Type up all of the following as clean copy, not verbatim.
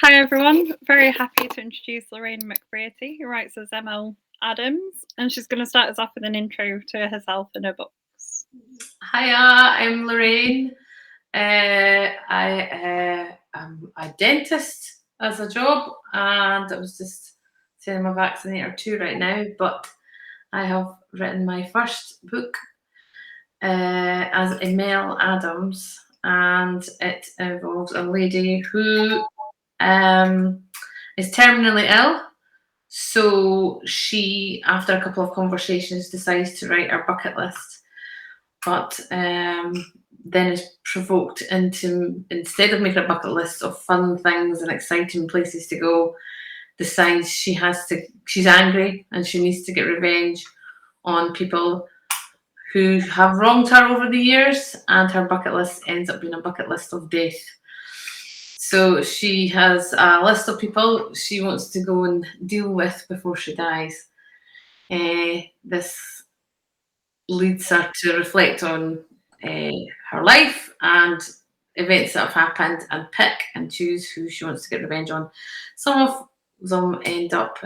Hi everyone, very happy to introduce Lorraine McBrearty, who writes as Emelle Adams, and she's going to start us off with an intro to herself and her books. Hiya, I'm Lorraine. I am a dentist as a job, and I was just saying I'm a vaccinator too right now, but I have written my first book as Emelle Adams, and it involves a lady who is terminally ill. So she, after a couple of conversations, decides to write her bucket list, but then is provoked into, instead of making a bucket list of fun things and exciting places to go, decides she's angry and she needs to get revenge on people who have wronged her over the years, and her bucket list ends up being a bucket list of death. So she has a list of people she wants to go and deal with before she dies. This leads her to reflect on her life and events that have happened, and pick and choose who she wants to get revenge on. Some of them end up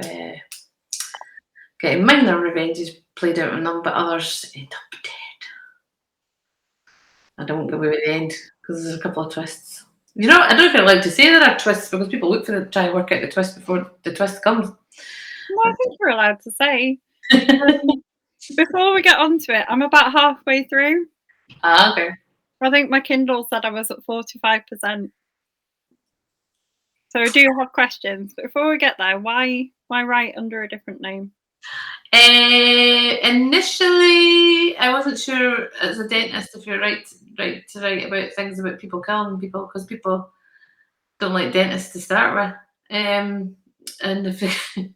getting minor revenges played out on them, but others end up dead. I won't give away the end because there's a couple of twists. You know, I don't know if you're allowed to say there are twists, because people look for try and work out the twist before the twist comes. No, I think you're allowed to say. Before we get onto it, I'm about halfway through. Okay. I think my Kindle said I was at 45%. So I do have questions. But before we get there, why write under a different name? Initially, I wasn't sure as a dentist if you're right to write about things about people killing people, because people don't like dentists to start with. And if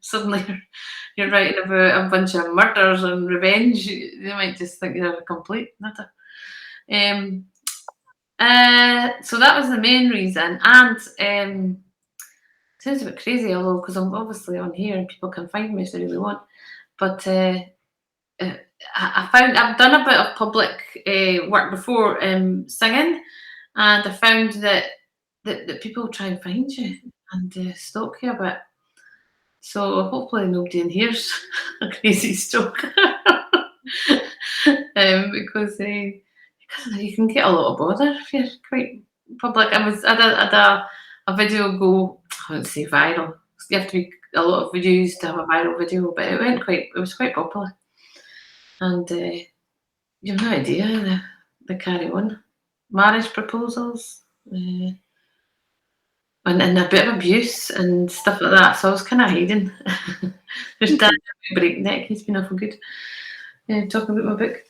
suddenly you're writing about a bunch of murders and revenge, they might just think you're a complete nutter. So that was the main reason, and sounds a bit crazy, although, because I'm obviously on here and people can find me if they really want. But I found I've done a bit of public work before, singing, and I found that people try and find you and stalk you a bit. So hopefully nobody in here's a crazy stalker, because you can get a lot of bother if you're quite public. I had a video go, I wouldn't say viral. You have to be a lot of views to have a viral video, but it was quite popular. And you have no idea the carry on. Marriage proposals, and a bit of abuse and stuff like that. So I was kind of hiding. There's Dan Breakneck, he's been awful good talking about my book.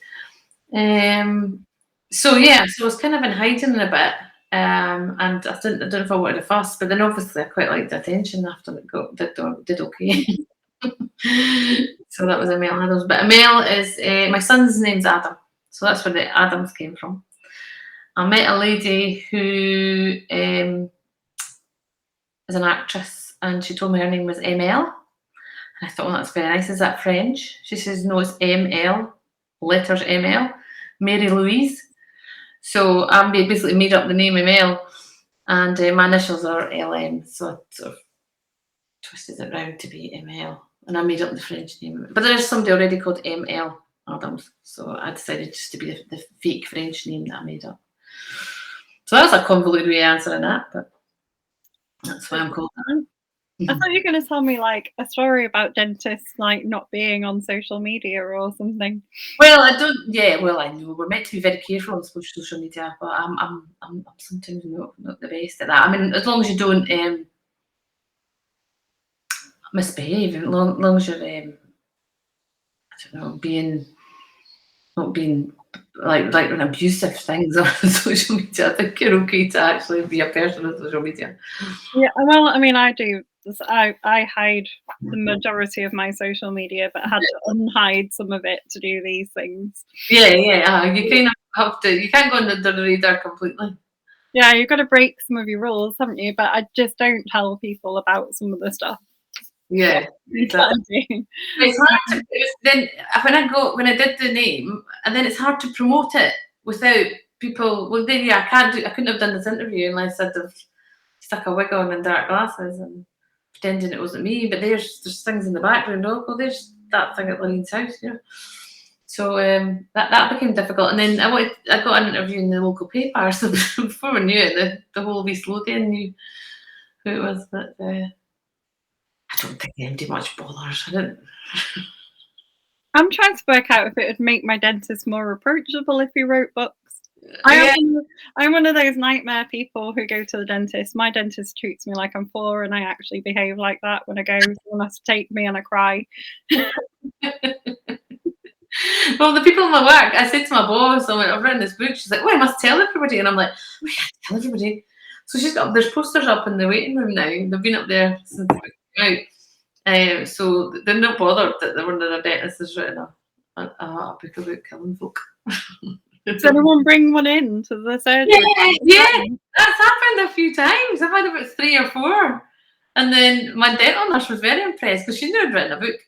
So I was kind of in hiding a bit. And I don't know if I wanted to fuss, but then obviously I quite liked the attention after it did okay. So that was Emelle Adams. But Emelle is my son's name's Adam, so that's where the Adams came from. I met a lady who is an actress, and she told me her name was Emelle. And I thought, well, that's very nice. Is that French? She says, no, it's ML, letters ML, Mary Louise. So I basically made up the name Emelle, and my initials are LM, so I sort of twisted it round to be Emelle, and I made up the French name. But there's somebody already called Emelle Adams, so I decided just to be the fake French name that I made up. So that's a convoluted way of answering that, but that's why I'm called that. I thought you were going to tell me like a story about dentists like not being on social media or something. Well, I don't. Yeah, well, I know we're meant to be very careful on social media, but I'm sometimes not the best at that. I mean, as long as you don't misbehave, as long as you're I don't know, not being like an abusive things on social media, I think you're okay to actually be a person on social media. Yeah, well, I mean, I do. I hide the majority of my social media, but had to unhide some of it to do these things. Yeah. You kind of have to. You can't go under the radar completely. Yeah, you've got to break some of your rules, haven't you? But I just don't tell people about some of the stuff. Yeah, exactly. It's hard to when I did the name, and then it's hard to promote it without people. Well, then I couldn't have done this interview unless I'd have stuck a wig on and dark glasses and pretending it wasn't me, but there's things in the background. Oh, well, there's that thing at Lorraine's house, So that became difficult, and then I got an interview in the local paper. So before we knew it, the whole of East Lothian knew who it was. But I don't think anybody much bothers. I didn't. I'm trying to work out if it would make my dentist more approachable if he wrote books. Yeah. I'm one of those nightmare people who go to the dentist. My dentist treats me like I'm 4, and I actually behave like that when I go. Someone has to take me and I cry. Well, the people in my work, I said to my boss, I've written this book. She's like, "Oh, I must tell everybody," and I'm like, "Oh, yeah, tell everybody." So there's posters up in the waiting room now. They've been up there since the book came out. So they're not bothered that one of their dentists has written a book about killing folk. Does anyone bring one in to the surgery? Yeah, that's happened a few times. I've had about 3 or 4. And then my dental nurse was very impressed because she knew I'd written a book.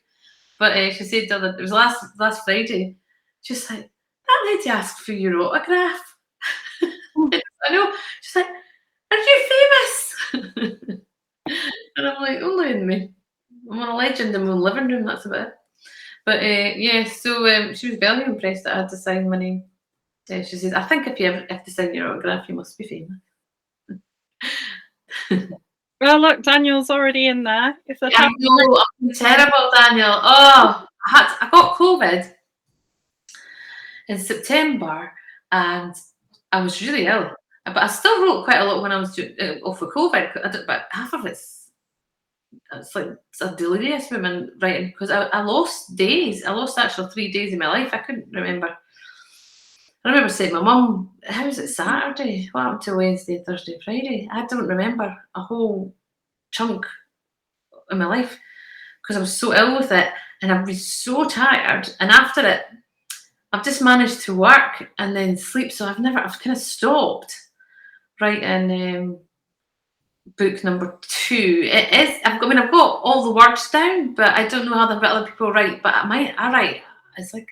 But she said it was last Friday, she's like, "That lady asked for your autograph." I know. She's like, "Are you famous?" And I'm like, "Only in me. I'm a legend in my own living room, that's about it." But so she was very impressed that I had to sign my name. She says, "I think if you ever have to sign your autograph, you must be famous." Well, look, Daniel's already in there. I know, I'm terrible, Daniel. Oh, I got COVID in September, and I was really ill. But I still wrote quite a lot when I was off with COVID. But half of it's like a delirious woman writing because I lost days. I lost actually 3 days of my life. I couldn't remember. I remember saying to my mum, "How was it Saturday? What happened to Wednesday, Thursday, Friday?" I don't remember a whole chunk in my life because I was so ill with it, and I was so tired. And after it, I've just managed to work and then sleep. So I've kind of stopped writing book number 2. I've got all the words down, but I don't know how the other people write. But I write. It's like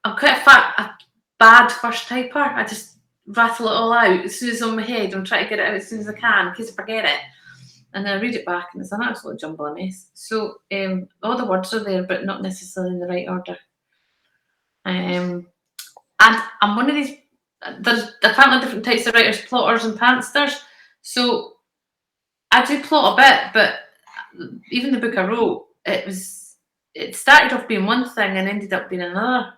I'm quite a bad first typer. I just rattle it all out as soon as it's on my head. I'm trying to get it out as soon as I can in case I forget it. And then I read it back, and it's an absolute jumble of mess. So all the words are there, but not necessarily in the right order. And I'm one of these. There's apparently different types of writers: plotters and pantsters. So I do plot a bit, but even the book I wrote, it started off being one thing and ended up being another.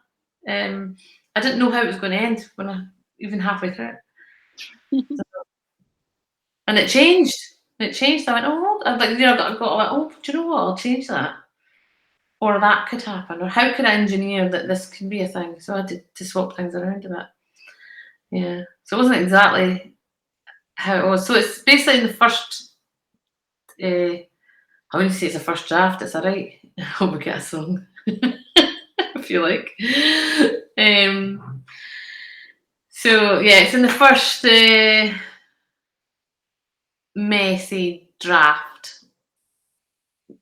I didn't know how it was going to end when I even halfway through it, and it changed. I went, "Oh," I got "Oh, do you know what? I'll change that." Or that could happen, or how could I engineer that this could be a thing? So I had to swap things around a bit. Yeah. So it wasn't exactly how it was. So it's basically in the first, I wouldn't say it's a first draft, it's a right. I hope we get a song. If you like. So yeah, it's in the first messy draft.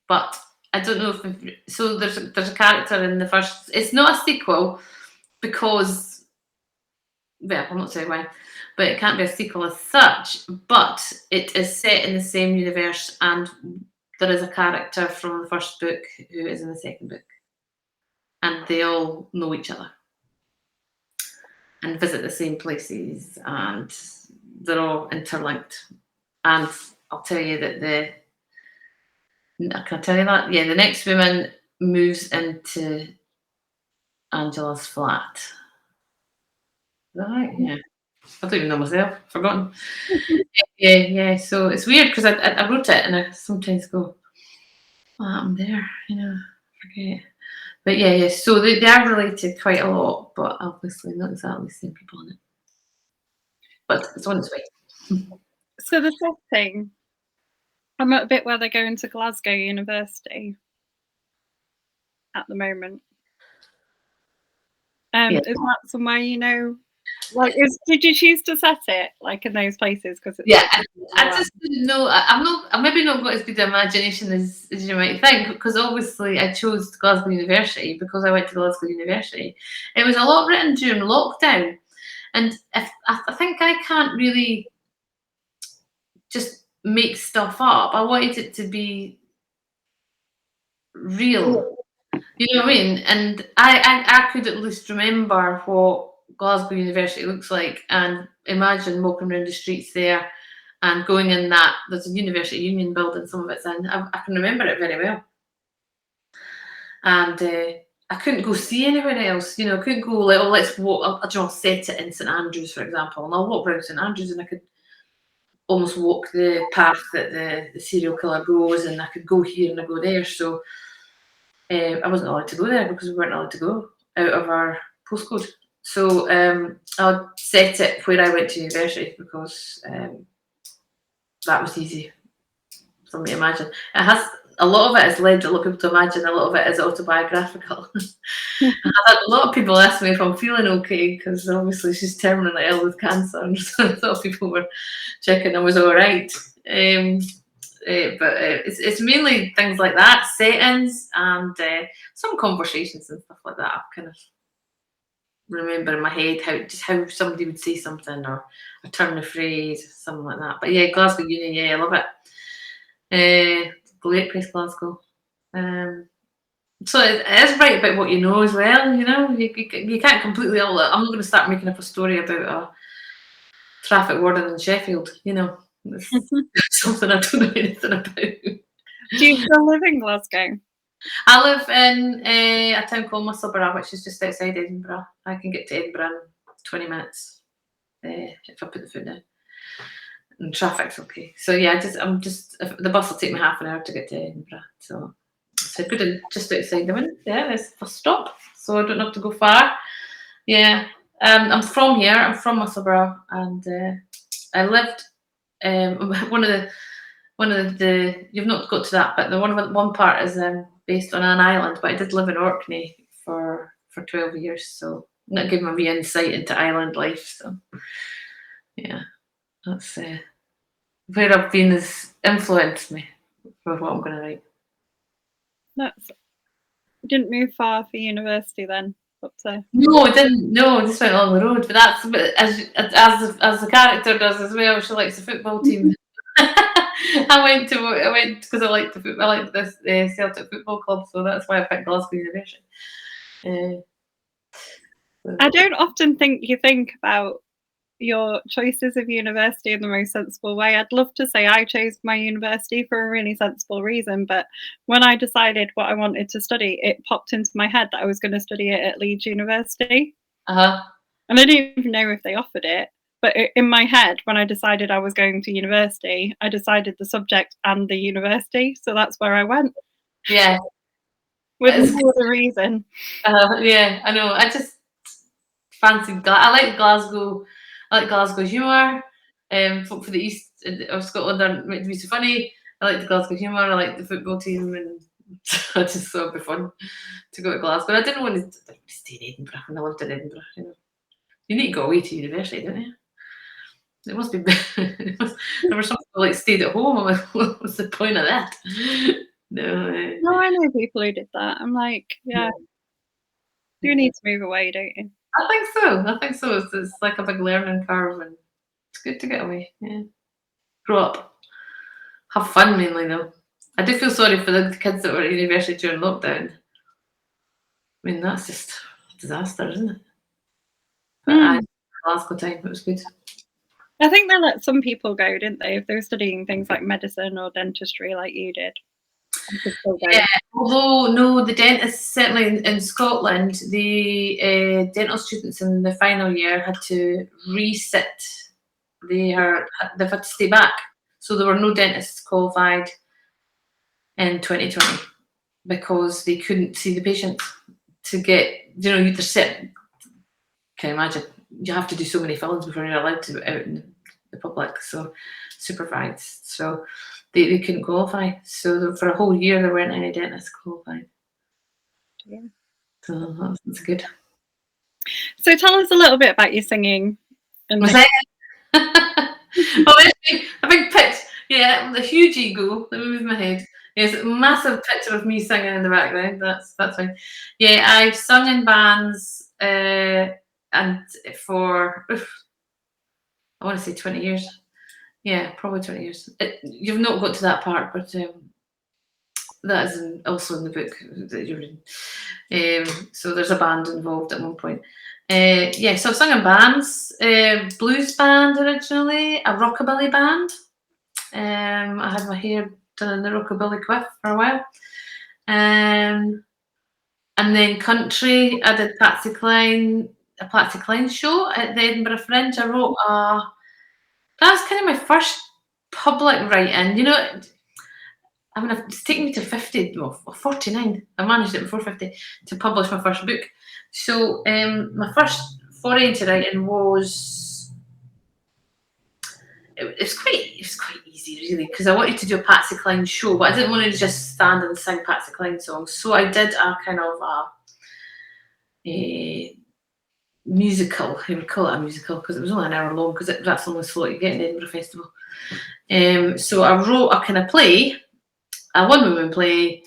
But I don't know so there's a character in the first. It's not a sequel because, well, I'm not saying why, but it can't be a sequel as such. But it is set in the same universe, and there is a character from the first book who is in the second book, and they all know each other and visit the same places, and they're all interlinked. And I'll tell you that can I tell you that? Yeah, the next woman moves into Angela's flat. Is that right? Yeah. I don't even know myself. Forgotten. Yeah. So it's weird because I wrote it and I sometimes go, "What happened there?" Forget. But yeah. So they are related quite a lot, but obviously not exactly the same people in it. But it's on its way. So the setting, I'm at a bit where they're going to Glasgow University at the moment. Yeah. Is that somewhere did you choose to set it like in those places? Because I just didn't know. I'm maybe not got as good an imagination as you might think, because obviously I chose Glasgow University because I went to Glasgow University. It was a lot written during lockdown, and I think I can't really just make stuff up. I wanted it to be real. You know what I mean? And I could at least remember what Glasgow University looks like and imagine walking around the streets there and going in that. There's a University Union building, some of it's in. I can remember it very well. And I couldn't go see anywhere else. I couldn't go like, oh, let's walk. I'll set it in St Andrews, for example, and I'll walk around St Andrews and I could almost walk the path that the serial killer goes, and I could go here and I go there. So I wasn't allowed to go there because we weren't allowed to go out of our postcode. So I set it where I went to university because that was easy for me to imagine. It has a lot of it is led a lot of people to imagine. A lot of it is autobiographical. I've had a lot of people ask me if I'm feeling okay because obviously she's terminally ill with cancer, and so a lot of people were checking I was all right. But it's mainly things like that, settings, and some conversations and stuff like that. I kind of remember in my head how somebody would say something or a turn of phrase, something like that. But yeah, Glasgow Uni, yeah, I love it. Great place, Glasgow. So it is right about what you know as well. You can't completely. I'm not going to start making up a story about a traffic warden in Sheffield. It's something I don't know anything about. Do you still live in Glasgow? I live in a town called Musselburgh, which is just outside Edinburgh. I can get to Edinburgh in 20 minutes if I put the foot down. And traffic's okay. So yeah, the bus will take me half an hour to get to Edinburgh. So good and just outside the window. Yeah, there's the bus stop, so I don't have to go far. Yeah, I'm from here. I'm from Musselburgh, and I lived. One of the you've not got to that, but the one part is based on an island. But I did live in Orkney for 12 years, so that gave me a wee insight into island life. So yeah, that's where I've been has influenced me for what I'm going to write. You didn't move far for university then? No, I didn't. No, just went along the road. But that's as the character does as well. She likes the football team. I went because I liked the football. I liked this Celtic football club, so that's why I picked Glasgow University. I don't often think you think about your choices of university in the most sensible way. I'd love to say I chose my university for a really sensible reason, but when I decided what I wanted to study, it popped into my head that I was going to study it at Leeds University. And I didn't even know if they offered it, but in my head, when I decided I was going to university, I decided the subject and the university, so that's where I went. Yeah. With no other reason. Yeah, I know. I just fancied. I like Glasgow. I like Glasgow humour. Folk for the east of Scotland aren't meant to be so funny. I like the Glasgow humour. I like the football team, and I just thought it'd be fun to go to Glasgow. I didn't want to stay in Edinburgh when I lived in Edinburgh. You need to go away to university, don't you? It must be. There were some people stayed at home. I'm like, what's the point of that? No, I know people who did that. I'm like, yeah, you need to move away, don't you? I think so. It's like a big learning curve, and it's good to get away. Yeah, grow up, have fun mainly though. I do feel sorry for the kids that were at university during lockdown. I mean, that's just a disaster, isn't it? But Glasgow time, it was good. I think they let some people go, didn't they? If they were studying things like medicine or dentistry, like you did. Yeah, although no, the dentists certainly in Scotland, the dental students in the final year had to resit. They've had to stay back, so there were no dentists qualified in 2020 because they couldn't see the patient to get. You're set. Can you imagine? You have to do so many fillings before you're allowed to out in the public, so supervised. So they couldn't qualify. So for a whole year there weren't any dentists qualified. Yeah. So that's good. So tell us a little bit about your singing. My singing? Well, a big pitch. Yeah, a huge ego. Let me move my head. Yes, a massive picture of me singing in the background. That's fine. Yeah, I've sung in bands and for I want to say 20 years. Yeah, probably 20 years. You've not got to that part, but that is also in the book that you're reading. So there's a band involved at one point. Yeah, so I've sung in bands, blues band originally, a rockabilly band. I had my hair done in the rockabilly quiff for a while. And then country, I did a Patsy Cline show at the Edinburgh Fringe. That's kind of my first public writing. I mean, it's taken me to 50, well, 49. I managed it before 50 to publish my first book. So my first foray into writing was it's quite easy really, because I wanted to do a Patsy Cline show, but I didn't want to just stand and sing Patsy Cline songs. So I did a kind of a musical. I would call it a musical because it was only an hour long, because that's the only slot you get in the Edinburgh Festival. So I wrote a kind of play, a one-woman play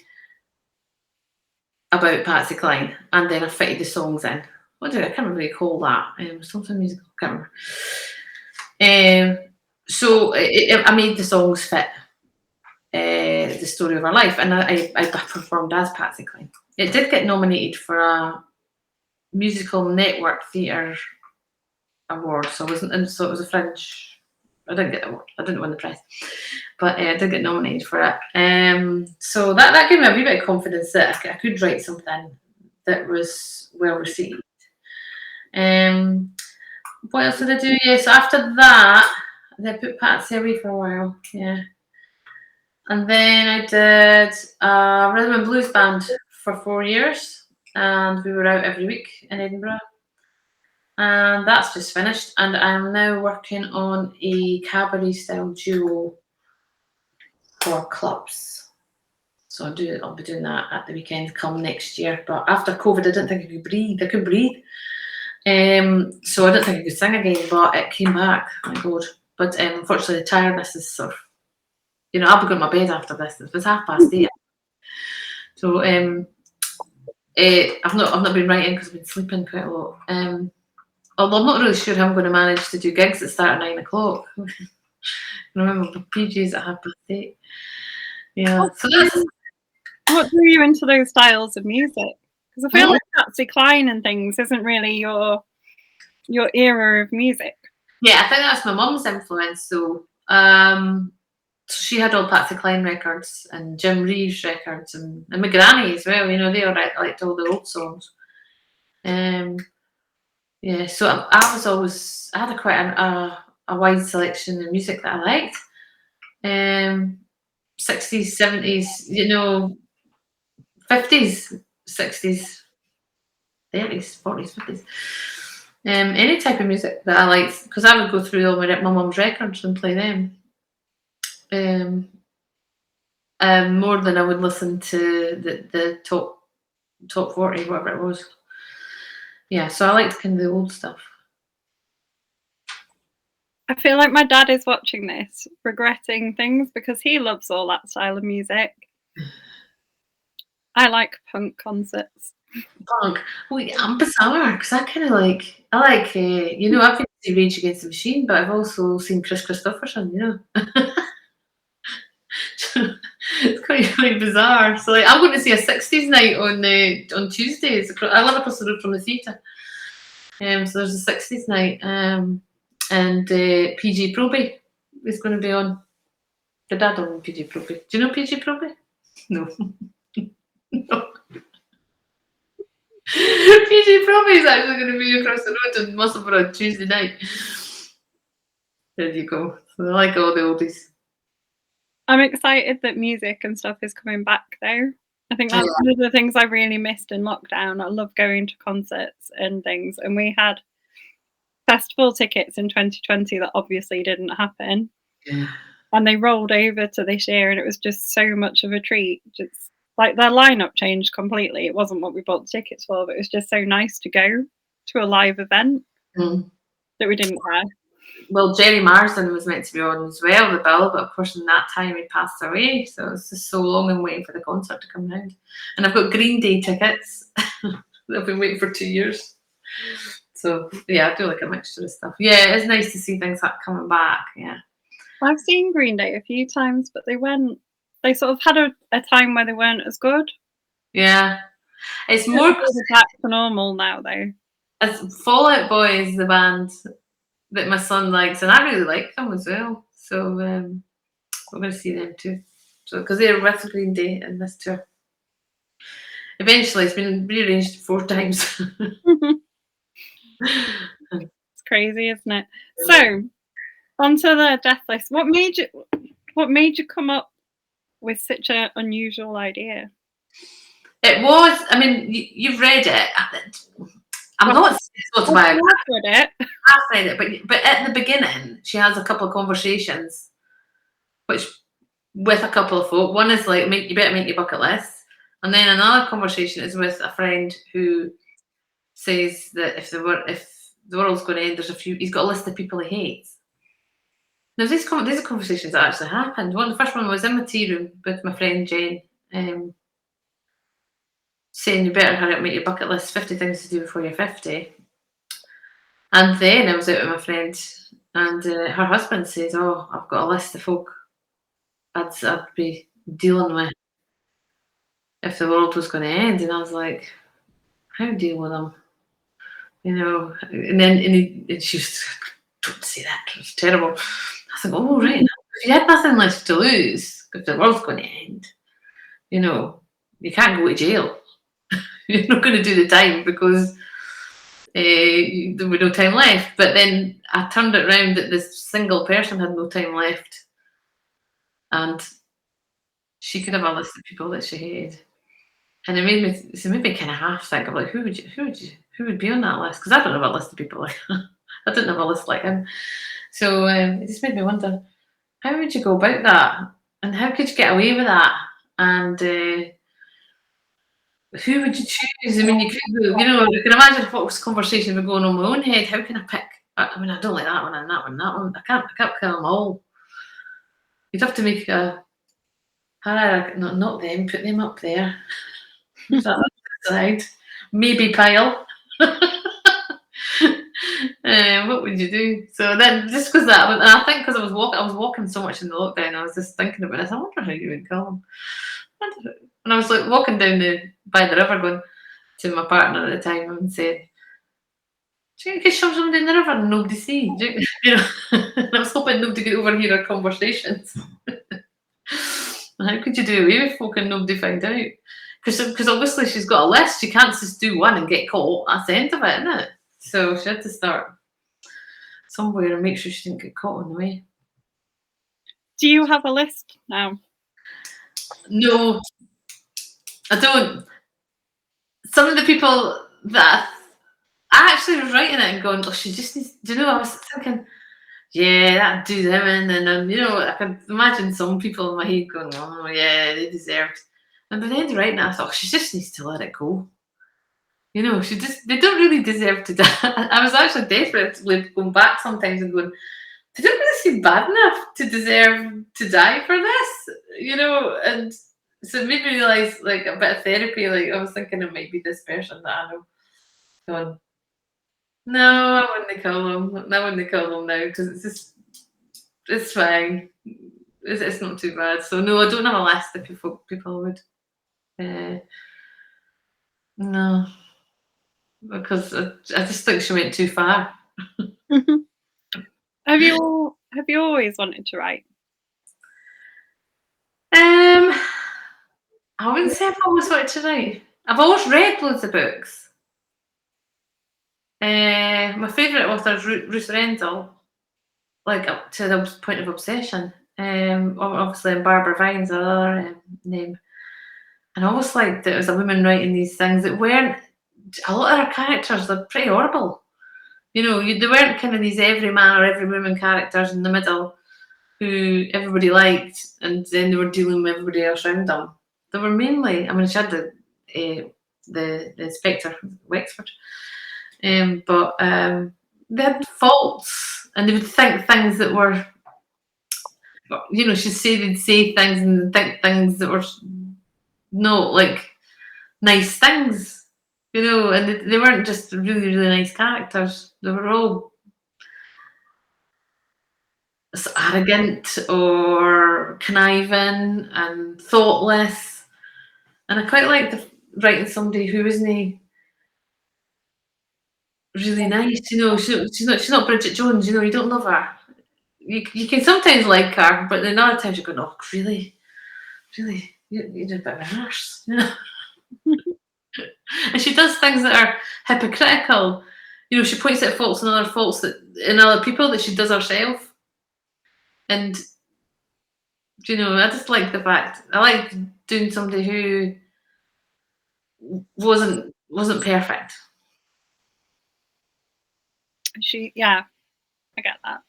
about Patsy Cline, and then I fitted the songs in. I can't really call that. Something musical, I can't remember. So I made the songs fit the story of her life, and I performed as Patsy Cline. It did get nominated for a musical network theatre award, so it was a Fringe. I didn't get the award. I didn't win the prize, but I did get nominated for it. So that gave me a wee bit of confidence that I could write something that was well received. What else did I do? Yeah, so after that, I put Patsy away for a while. Yeah, and then I did a rhythm and blues band for 4 years, and we were out every week in Edinburgh. And that's just finished, and I'm now working on a cabaret style duo for clubs. So I'll be doing that at the weekend come next year. But after COVID, I didn't think I could breathe. So I didn't think I could sing again, but it came back. Oh my God. But unfortunately, the tiredness is sort of, I'll be going to my bed after this. It's 8:30. So I've not been writing because I've been sleeping quite a lot. Although I'm not really sure how I'm going to manage to do gigs that start at 9 o'clock. I remember the PGs at 8:30. Yeah. So that's. What drew you into those styles of music? Because I feel like Patsy Cline and things isn't really your era of music. Yeah, I think that's my mum's influence. So she had all Patsy Cline records and Jim Reeves records, and my granny as well. They all liked all the old songs. Yeah, so I had quite a wide selection of music that I liked. 60s, 70s, 50s, 60s, 30s, 40s, 50s. Any type of music that I liked, because I would go through all my mum's records and play them. More than I would listen to the top 40, whatever it was. Yeah, so I liked kind of the old stuff. I feel like my dad is watching this, regretting things, because he loves all that style of music. I like punk concerts. Punk. Wait, I'm bizarre because I like I've been to see Rage Against the Machine, but I've also seen Chris Christopherson. It's quite bizarre. So I'm going to see a 60s night on Tuesdays. I live across the road from the theatre. So there's a 60s night, and PG Proby is going to be on. Did I don't know PG Proby? Do you know PG Proby? No. No. PG Proby is actually going to be across the road in Musselburgh on Tuesday night. There you go. So I like all the oldies. I'm excited that music and stuff is coming back, though. I think that's one of the things I really missed in lockdown. I love going to concerts and things, and we had festival tickets in 2020 that obviously didn't happen. Yeah. And they rolled over to this year, and it was just so much of a treat. Just like their lineup changed completely. It wasn't what we bought the tickets for, but it was just so nice to go to a live event that we didn't have. Well, Jerry Marsden was meant to be on as well, the bill, but of course in that time he passed away, so it's just so long and waiting for the concert to come round. And I've got Green Day tickets that I've been waiting for 2 years. So yeah, I do like a mixture of stuff. Yeah, it's nice to see things coming back. Yeah. I've seen Green Day a few times, but they sort of had a time where they weren't as good. Yeah. It's They're more sort of back to normal now, though. as Fall Out Boy is the band that my son likes, and I really like them as well. So we're going to see them too. So because they're with Green Day in this tour. Eventually, it's been rearranged 4 times. It's crazy, isn't it? So, onto the death list. What made you come up with such an unusual idea? It was. I mean, you've read it. I'm Well, not saying it's I've autobiographical. read it. I've read it, but at the beginning, she has a couple of conversations, which with a couple of folk. One is like, you better make your bucket list, and then another conversation is with a friend who says that if the world's going to end, he's got a list of people he hates. Now these are conversations that actually happened. The first one was in my tea room with my friend Jen, saying you better hurry up, make your bucket list, 50 things to do before you're 50. And then I was out with my friend, and her husband says, "Oh, I've got a list of folk I'd be dealing with if the world was going to end." And I was like, "How deal with them?" And then she was, "Don't say that, it's terrible." I was like, "Oh, right. If you had nothing left to lose, if the world's going to end, you can't go to jail. You're not going to do the time because there was no time left." But then I turned it around that this single person had no time left, and she could have a list of people that she hated. And it made me kind of half think of like, who would be on that list? Because I don't have a list of people like that. I didn't have a list like him. So it just made me wonder, how would you go about that? And how could you get away with that? And who would you choose? I mean, you can imagine if what was conversation would going on in my own head. How can I pick? I mean, I don't like that one and that one and that one. I can't kill them all. You'd have to make not them, put them up there. Side, maybe pile. What would you do? So then, just because that, and I think because I was walking so much in the lockdown, I was just thinking about this. I wonder how you would kill them. And I was like walking down by the river, going to my partner at the time and saying, "Do you think you could shove somebody in the river and nobody see?" And I was hoping nobody could overhear our conversations. How could you do away with folk and nobody find out? Because obviously she's got a list. She can't just do one and get caught. That's the end of it, isn't it? So she had to start somewhere and make sure she didn't get caught on the way. Do you have a list now? No, I don't. Some of the people that I actually was writing it and going, "Oh, she just needs." Do you know? I was thinking, "Yeah, that'd do them," and then I could imagine some people in my head going, "Oh, yeah, they deserved." And by the end of writing it, I thought, she just needs to let it go. They don't really deserve to die. I was actually desperately going back sometimes and going, they don't really seem bad enough to deserve to die for this, and so it made me realise, like, a bit of therapy, like, I was thinking it might be this person that I know, going, no, I wouldn't kill them. I wouldn't kill them now because it's fine. It's not too bad. So no, I don't have a list of people would. Uh, no, because I just think she went too far. Have you always wanted to write? I wouldn't say I've always wanted to write. I've always read loads of books. My favourite author is Ruth Rendell, like up to the point of obsession. Obviously, and Barbara Vine's another name. And I always liked that it was a woman writing these things that weren't. A lot of her characters, they're pretty horrible. They weren't kind of these everyman or every woman characters in the middle who everybody liked, and then they were dealing with everybody else around them. They were mainly, I mean, she had the inspector Wexford, but they had faults, and they would think things that were, they'd say things and think things that were not like nice things, and they weren't just really, really nice characters. They were all arrogant or conniving and thoughtless. And I quite like writing somebody who isn't really nice. She's not Bridget Jones. You don't love her. You can sometimes like her, but then other times you're going, oh, really, really, you're a bit of an arse. And she does things that are hypocritical. She points out faults in other faults in other people that she does herself. And I just like the fact I like doing somebody who wasn't perfect. Yeah, I get that.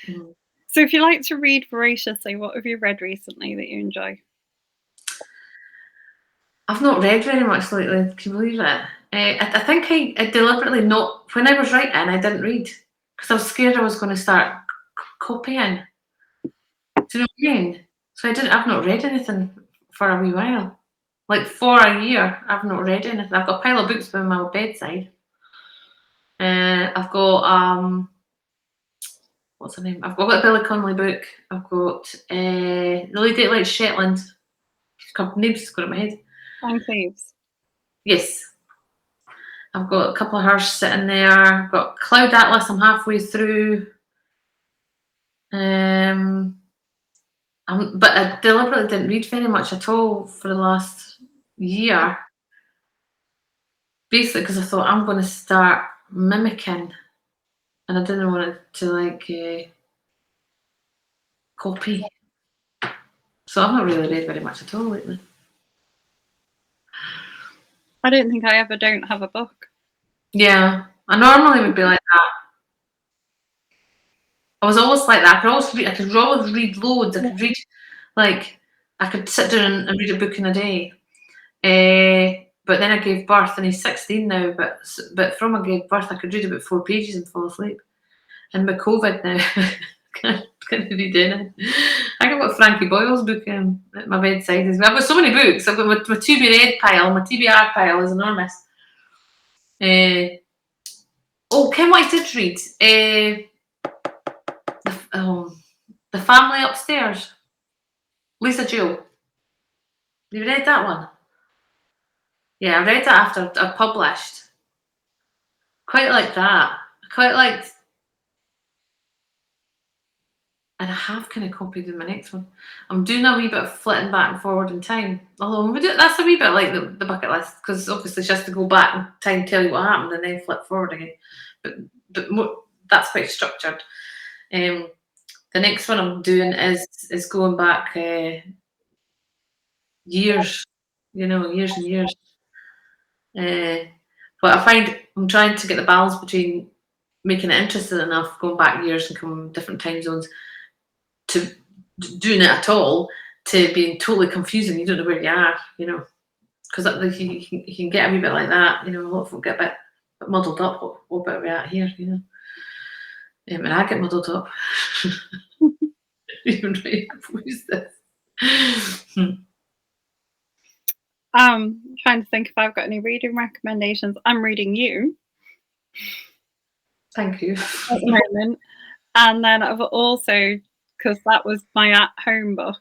Mm. So if you like to read voraciously, what have you read recently that you enjoy? I've not read very much lately. Can you believe it? I think I deliberately not. When I was writing, I didn't read because I was scared I was going to start copying. Do you know what I mean? So I've not read anything for a wee while. Like for a year, I've not read anything. I've got a pile of books by my bedside. I've got what's her name? I've got a Billy Connolly book. I've got The Lady That Likes Shetland. Name's just got in my head. Fine Thieves. Yes. I've got a couple of hers sitting there. I've got Cloud Atlas, I'm halfway through. But I deliberately didn't read very much at all for the last year. Basically because I thought I'm going to start mimicking, and I didn't want it to copy. So I've not really read very much at all lately. I don't think I ever don't have a book. Yeah, I normally would be like that. I was always like that. I could always read loads. I could read, I could sit down and read a book in a day. But then I gave birth, and he's 16 now. But from I gave birth, I could read about 4 pages and fall asleep. And with COVID now, can't read anything. I got Frankie Boyle's book at my bedside as well. I've got so many books. I've got my to be read pile. My TBR pile is enormous. Ken, what I did read. The Family Upstairs. Lisa Jewell. You read that one? Yeah, I read that after I published. Quite like that. I quite liked, and I have kind of copied in my next one. I'm doing a wee bit of flitting back and forward in time. Although that's a wee bit like the bucket list, because obviously she has to go back in time, tell you what happened, and then flip forward again. But more, that's quite structured. The next one I'm doing is going back years, years and years. But I find I'm trying to get the balance between making it interesting enough, going back years and coming different time zones, to doing it at all, to being totally confusing. You don't know where you are, because you can get a wee bit like that. A lot of folk get a bit muddled up. What bit are we at here? And I get muddled up. Even right, who's this? Trying to think if I've got any reading recommendations. I'm reading you. Thank you. At the moment. And then I've also, because that was my at-home book,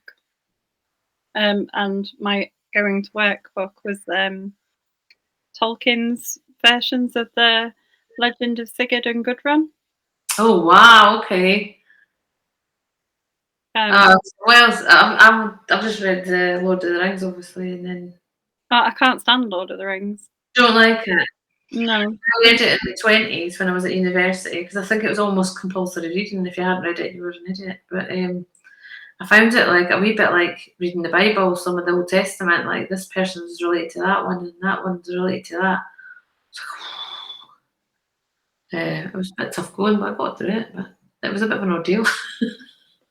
and my going to work book was Tolkien's versions of the Legend of Sigurd and Gudrun. Oh wow! Okay. I've just read Lord of the Rings, obviously, and then I can't stand Lord of the Rings. Don't like it. No. I read it in the 20s when I was at university, because I think it was almost compulsory reading. If you hadn't read it, you were an idiot. But I found it like a wee bit like reading the Bible, some of the Old Testament, like this person's related to that one and that one's related to that. It was a bit tough going, but I got through it. But it was a bit of an ordeal.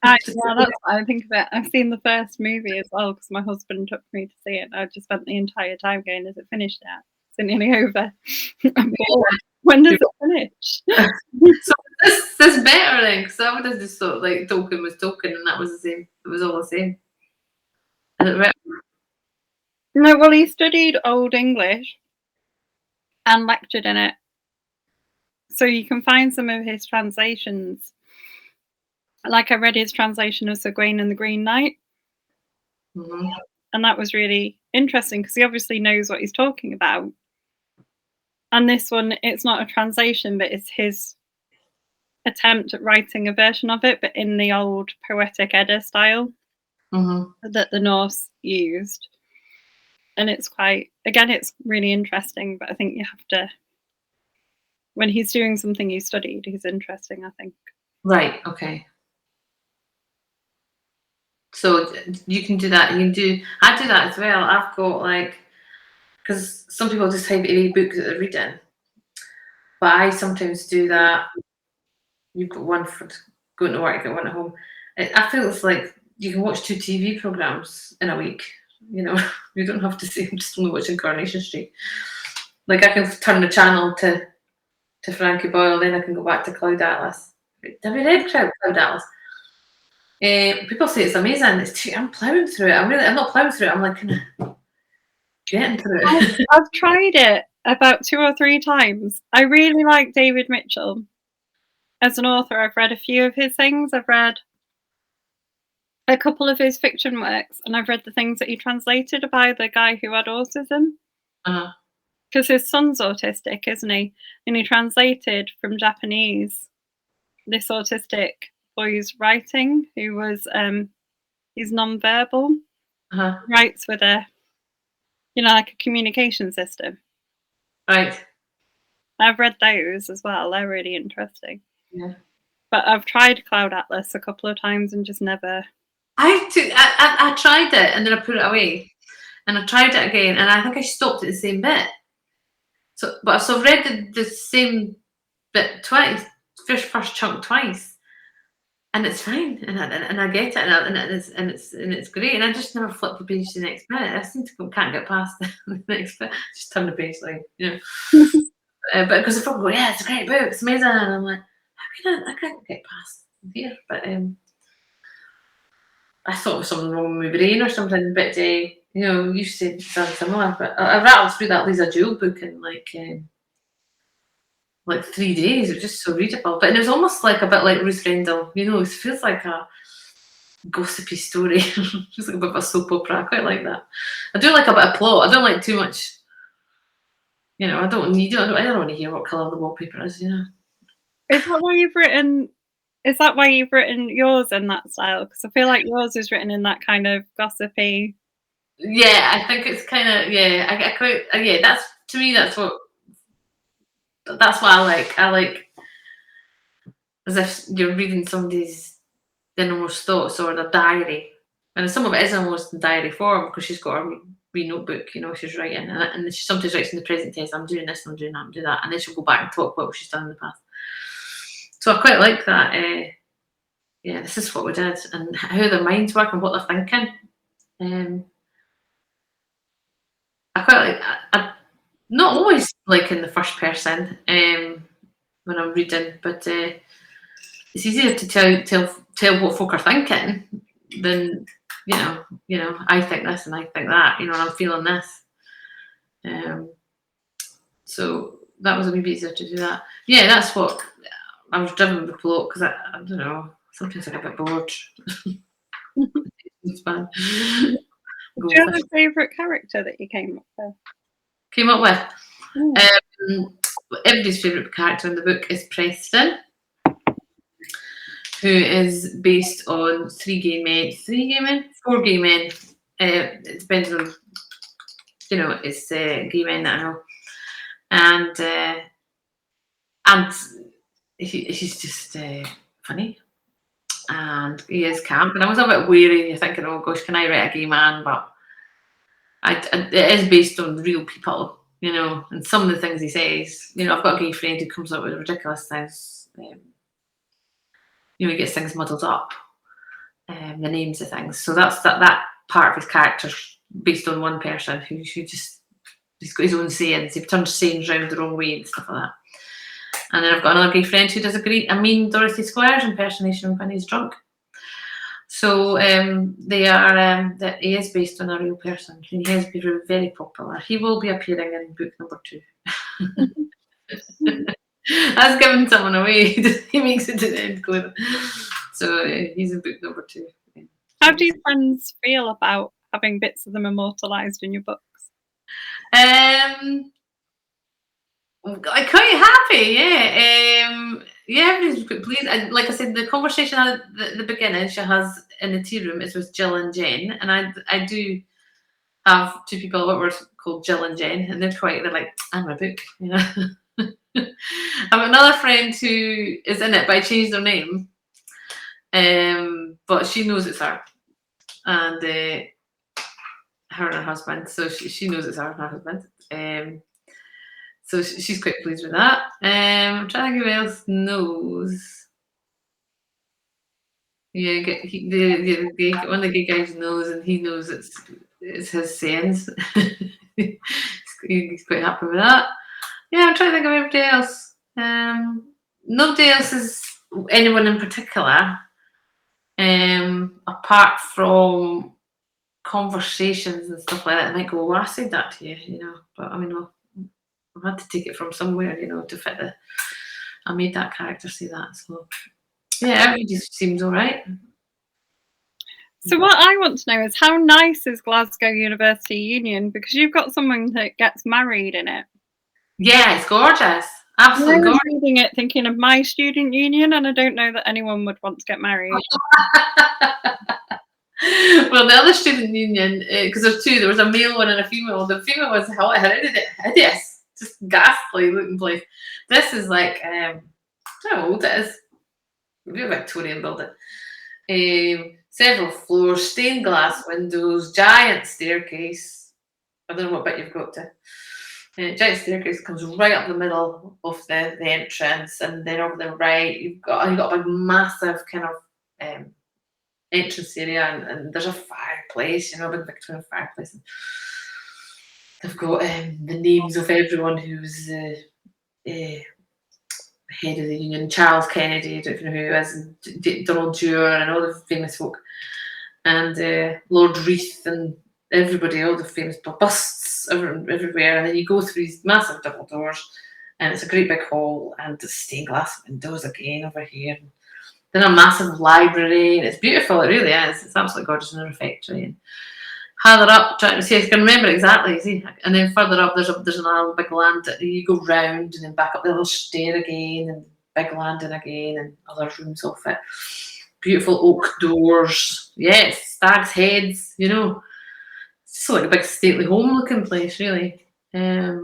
Yeah, that's what I think of it. I've seen the first movie as well, because my husband took me to see it. I just spent the entire time going, "Is it finished yet? Is it nearly over? When does it finish?" So this better then, because I would have just thought like Tolkien was Tolkien, and that was the same. It was all the same. Is it better? No, well, he studied Old English and lectured in it, so you can find some of his translations Like, I read his translation of Sir Gawain and the Green Knight, Mhm. and that was really interesting because he obviously knows what he's talking about. And this one, it's not a translation, but it's his attempt at writing a version of it, but in the old poetic Edda style Mhm. that the Norse used. And it's quite, again, it's really interesting, but I think you have to, when he's doing something you studied, he's interesting, I think. Right. Okay. So you can do that. You can do. I do that as well. I've got like, because some people just type any book that they're reading, but I sometimes do that. You've got one for going to work, you've got one at home. I feel it's like you can watch 2 TV programs in a week. You know, you don't have to say I'm just only watching Coronation Street. Like I can turn the channel to Frankie Boyle, then I can go back to Cloud Atlas. Have you read Cloud Atlas? People say it's amazing. I'm plowing through it. I'm not plowing through it. I'm like kind of getting through it. I've tried it about 2 or 3 times. I really like David Mitchell. As an author, I've read a few of his things. I've read a couple of his fiction works, and I've read the things that he translated by the guy who had autism. Uh-huh. Because his son's autistic, isn't he? And he translated from Japanese this autistic boy's writing, who was he's non-verbal, Uh-huh. writes with a, you know, like a communication system. Right. I've read those as well. They're really interesting. Yeah. But I've tried Cloud Atlas a couple of times and just never. I tried it and then I put it away, and I tried it again, and I think I stopped at the same bit. So I've read the same bit twice, first chunk twice, and it's fine, and I get it, and it's great, and I just never flip the page to the next bit. I seem to can't get past the next bit. Just turn the page, like you know. But because people go, yeah, it's a great book, it's amazing, and I'm like, I can't get past here. But I thought it was something wrong with my brain or something. But you know, you said something similar. But I rattled through that Lisa Jewell book in like 3 days. It was just so readable. But it was almost like a bit like Ruth Rendell. You know, it feels like a gossipy story. Just like a bit of a soap opera. I quite like that. I do like a bit of plot. I don't like too much. You know, I don't want to hear what colour the wallpaper is. You know. Is that why you've written? Is that why you've written yours in that style? Because I feel like yours is written in that kind of gossipy. Yeah, I think it's kind of yeah. I quite yeah. That's to me. That's what I like. I like as if you're reading somebody's innermost thoughts or their diary, and some of it is almost in diary form because she's got a wee notebook. You know, she's writing, and she sometimes writes in the present tense. I'm doing this, I'm doing that, I'm doing that, and then she'll go back and talk about what she's done in the past. So I quite like that. Yeah, this is what we did, and how their minds work and what they're thinking. I quite like. I not always like in the first person when I'm reading, but it's easier to tell what folk are thinking than you know. I think this and I think that. You know, and I'm feeling this. So that was a wee bit easier to do that. Yeah, that's what I was driven with the plot because I don't know. Sometimes I get a bit bored. It's fun. Do you have a favourite character that you came Came up with. with? Everybody's favourite character in the book is Preston, who is based on 4 gay men. It depends on, you know, it's gay men that I know, and he's just funny, and he is camp. And I was a bit wary, thinking, oh gosh, can I write a gay man? But it is based on real people, you know, and some of the things he says. You know, I've got a gay friend who comes up with ridiculous things. You know, he gets things muddled up, the names of things. So that's that part of his character based on one person who just he's got his own sayings. He turns sayings round the wrong way and stuff like that. And then I've got another gay friend who does a mean Dorothy Squires impersonation when he's drunk. So he is based on a real person. He has been very popular. He will be appearing in book number 2. That's giving someone away. He makes it to the end going. So he's in book number 2. How do your friends feel about having bits of them immortalized in your books? Um, I'm quite happy, yeah. Yeah, everybody's quite pleased. And like I said, the conversation at the beginning she has in the tea room is with Jill and Jen, and I do have 2 people I work with called Jill and Jen, and they're like, I'm a book, you know. I've another friend who is in it, but I changed their name. But she knows it's her, and her and her husband. So she knows it's her and her husband. So she's quite pleased with that. I'm trying to think who else knows. Yeah, one of the gay guys knows, and he knows it's his sayings. He's quite happy with that. Yeah, I'm trying to think of everybody else. Nobody else is anyone in particular, apart from conversations and stuff like that. I might go, well, I said that to you, you know. But I mean, well, I've had to take it from somewhere, you know, to fit the. I made that character say that, so yeah, everybody just seems all right. So what I want to know is how nice is Glasgow University Union, because you've got someone that gets married in it. Yeah, it's gorgeous. I Absolutely was gorgeous. reading it thinking of my student union, and I don't know that anyone would want to get married. Well, the other student union, because there's 2, there was a male one and a female. The female was hideous, just ghastly looking place. This is like, I don't know how old it is. Maybe a Victorian building. Several floors, stained glass windows, giant staircase. I don't know what bit you've got to. Giant staircase comes right up the middle of the entrance, and then over the right you've got a big massive kind of entrance area, and there's a fireplace, you know, a big Victorian fireplace. And they've got the names of everyone who's head of the union, Charles Kennedy, I don't know who he is, and Donald Dewar, and all the famous folk, and Lord Reith, and everybody, all the famous busts everywhere. And then you go through these massive double doors, and it's a great big hall, and the stained glass windows again over here. And then a massive library, and it's beautiful. It really is. It's absolutely gorgeous in the refectory. And higher up, trying to see if I can remember exactly. See, and then further up, there's another big land that you go round, and then back up the little stair again, and big landing again, and other rooms off it. Beautiful oak doors. Yes, stags' heads. You know, it's just like a big stately home-looking place, really. I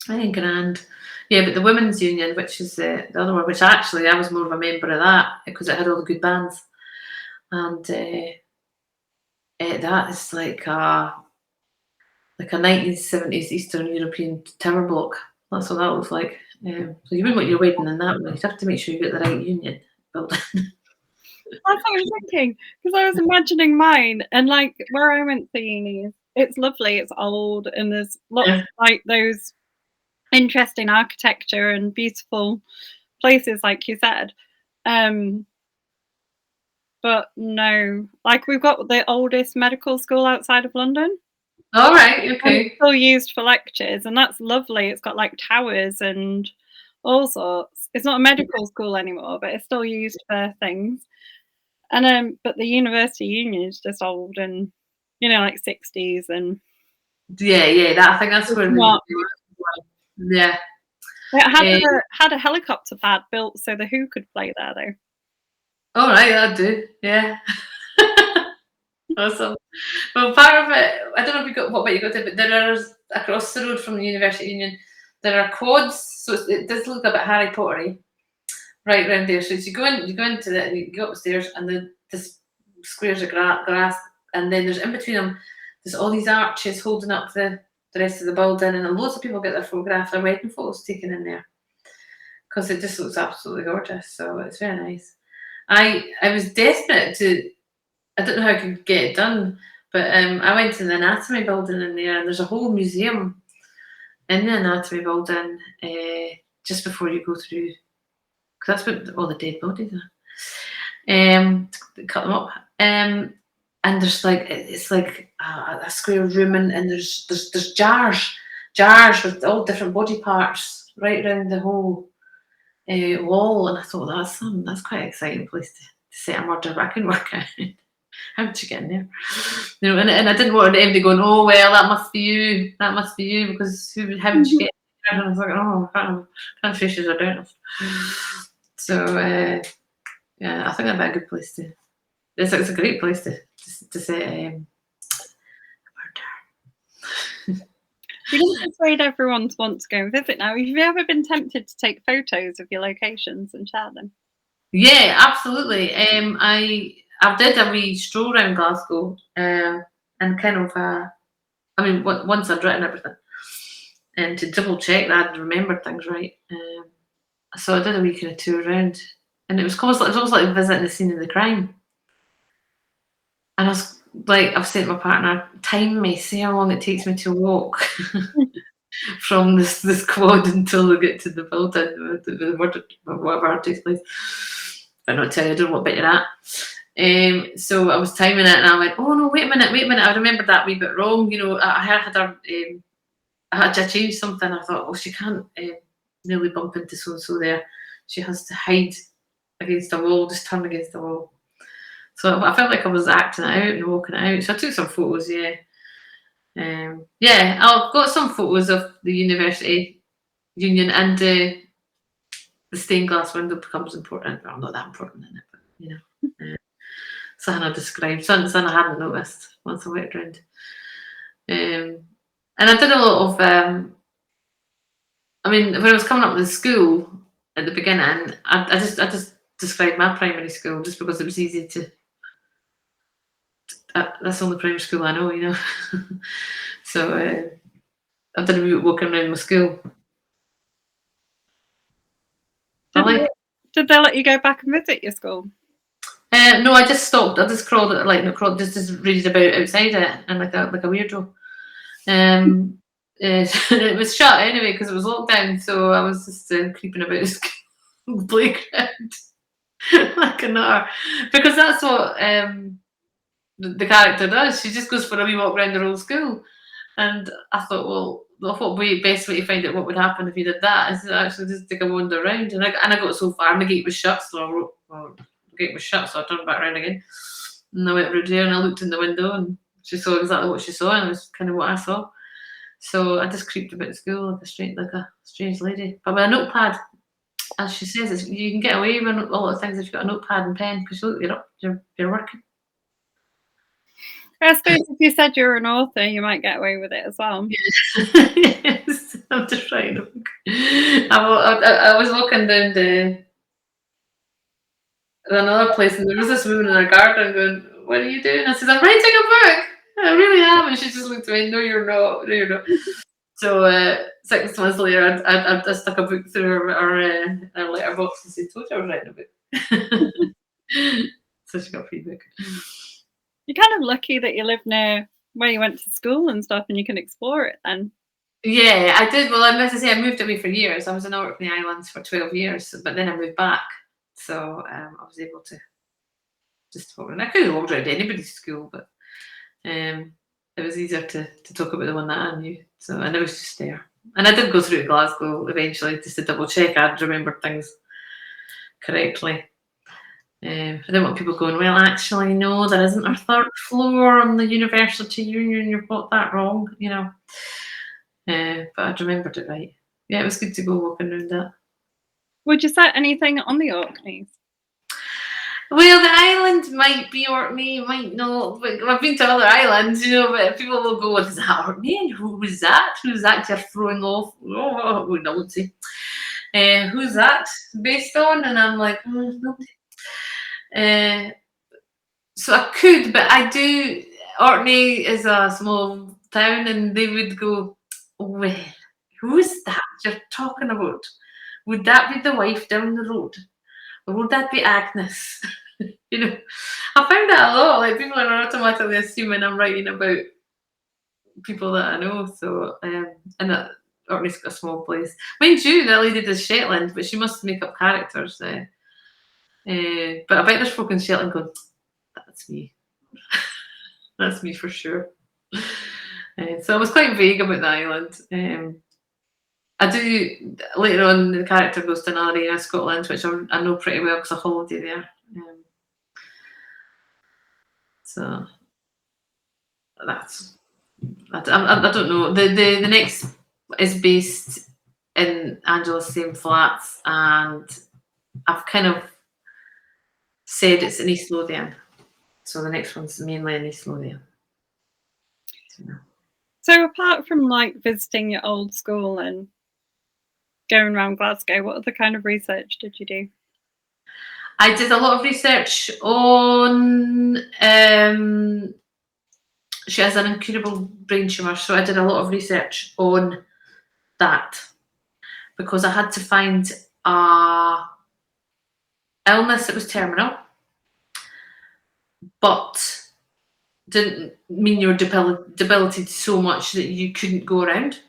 think grand. Yeah, but the women's union, which is the other one, which actually I was more of a member of that because it had all the good bands, and that is like a 1970s Eastern European tower block. That's what that looks like. So you wouldn't want your wedding in that way. You'd have to make sure you get the right union building. That's what I was thinking, because I was imagining mine, and like where I went to uni, it's lovely, it's old, and there's lots of like those interesting architecture and beautiful places, like you said. But no, like we've got the oldest medical school outside of London. All right, And okay. it's still used for lectures, and that's lovely. It's got like towers and all sorts. It's not a medical school anymore, but it's still used for things. And but the university union is just old, and you know, like 60s, and Yeah. I think that's where not. Yeah. It had a helicopter pad built so the Who could play there, though. All right, I do. Yeah. Awesome. Well, part of it, I don't know if you got what bit you got to, but there are across the road from the University Union, there are quads, so it does look a bit Harry Pottery, right round there. So you go into it, and you go upstairs, and the squares of grass, and then there's in between them, there's all these arches holding up the rest of the building, and loads of people get their wedding photos taken in there because it just looks absolutely gorgeous. So it's very nice. I was desperate to. I don't know how I could get it done, but I went to the anatomy building in there, and there's a whole museum in the anatomy building just before you go through, because that's what all the dead bodies are. Cut them up, and there's like it's like a square room, and there's jars with all different body parts right around the whole wall, and I thought that's quite an exciting place set a murder, but I couldn't work out how did you get in there. And I didn't want anybody going, oh well, that must be you, because how did you get in there? And I was like, oh, can't fishes are down. So yeah, I think that'd be a good place to. It's a great place to set murder. You can persuade everyone to want to go and visit now. Have you ever been tempted to take photos of your locations and share them? Yeah, absolutely. I did a wee stroll around Glasgow, and kind of once I'd written everything, and to double check that I'd remembered things right. So I did a wee kind of tour around, and it was almost like visiting the scene of the crime. And I was like, I've said to my partner, time me, see how long it takes me to walk from this quad until we get to the building, the murder, whatever takes place. But not tell you, I don't know what bit you're at. So I was timing it, and I went, oh no, wait a minute, I remembered that wee bit wrong. I had to change something. I thought, oh, she can't nearly bump into so and so there. She has to hide against a wall, just turn against the wall. So I felt like I was acting it out and walking it out. So I took some photos, yeah. I've got some photos of the University Union, and the stained glass window becomes important. Well, not that important in it, but something I described, something I hadn't noticed once I went around. And I did a lot of, when I was coming up with the school at the beginning, I just described my primary school just because it was easy to. That's the only primary school I know, So I did a wee bit walking around my school. Did they let you go back and visit your school? No, I just stopped. I just crawled, just read about outside it, and like a weirdo. It was shut anyway because it was lockdown, so I was just creeping about the school playground like a nutter, because that's what the character does. She just goes for a wee walk around her old school, and I thought, well, best way to find out what would happen if you did that is to actually just take a wander around. And I got so far, and the gate was shut, so I wrote, well, the gate was shut, so I turned back around again, and I went round there, and I looked in the window, and she saw exactly what she saw, and it was kind of what I saw. So I just creeped about the school like a strange lady, but with a notepad. As she says, you can get away with a lot of things if you've got a notepad and pen, because you're working. I suppose if you said you're an author, you might get away with it as well. Yes, I'm just trying to look. I was walking down another place, and there was this woman in her garden going, "What are you doing?" I said, "I'm writing a book. I really am." And she just looked at me, "No, you're not. No, you're not." So 6 months later, I stuck a book through her letterbox and said, "Told you I was writing a book." So she got a free book. You're kind of lucky that you live near where you went to school and stuff, and you can explore it then. Yeah, I did. Well, as I say, I moved away for years. I was in Orkney Islands for 12 years, but then I moved back. So I was able to just walk around. I could have walked around anybody's school, but it was easier to talk about the one that I knew. So, and I was just there. And I did go through to Glasgow eventually just to double check I'd remembered things correctly. I didn't want people going, well, actually, no, there isn't a third floor on the University Union. You've got that wrong, but I'd remembered it right. Yeah, it was good to go walking around that. Would you set anything on the Orkneys? Well, the island might be Orkney, might not. But I've been to other islands, but people will go, is that Orkney? And who's that? Who's that you're throwing off? Oh, I won't say. Who's that based on? And I'm like, nobody. So I could, but I do. Orkney is a small town, and they would go, well, who's that you're talking about? Would that be the wife down the road? Or would that be Agnes? I find that a lot. Like, people are automatically assuming I'm writing about people that I know. So, and Orkney's got a small place. Mind you, that lady does Shetland, but she must make up characters. But I bet there's folk in Shetland going, that's me. That's me for sure. So I was quite vague about the island. I do, later on, the character goes to another area of Scotland, which I know pretty well because I holiday there. So that's I don't know. The next is based in Angela's same flats, and I've kind of said it's in East Lothian. So the next one's mainly in East Lothian. So apart from like visiting your old school and going around Glasgow, what other kind of research did you do? I did a lot of research on. She has an incurable brain tumor, so I did a lot of research on that because I had to find a illness that was terminal, but didn't mean you were debilitated so much that you couldn't go around.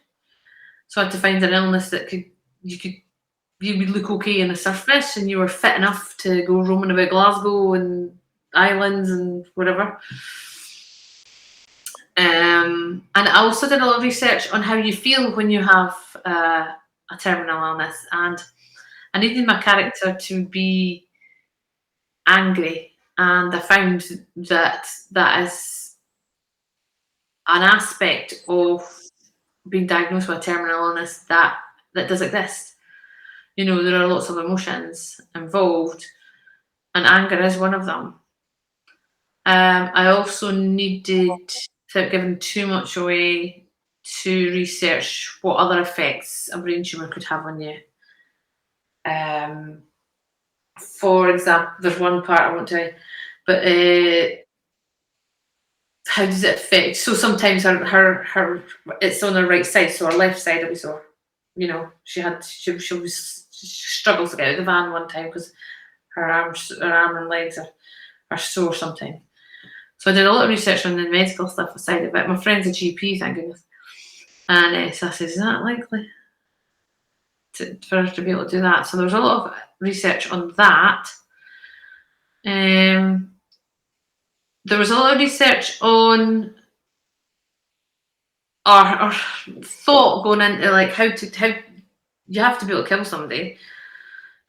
So I had to find an illness that you would look okay on the surface and you were fit enough to go roaming about Glasgow and islands and whatever. And I also did a lot of research on how you feel when you have a terminal illness, and I needed my character to be angry, and I found that that is an aspect of being diagnosed with a terminal illness that does exist. You know, there are lots of emotions involved, and anger is one of them. I also needed, without giving too much away, to research what other effects a brain tumor could have on you. For example, there's one part I won't tell you, but how does it affect? So sometimes her it's on her right side, so her left side will be sore. You know, she struggles to get out of the van one time because her arm and legs are sore sometimes. So I did a lot of research on the medical stuff aside of it. My friend's a GP, thank goodness. And so I said, is that likely for her to be able to do that? So there was a lot of research on that. There was a lot of research on or thought going into like how you have to be able to kill somebody.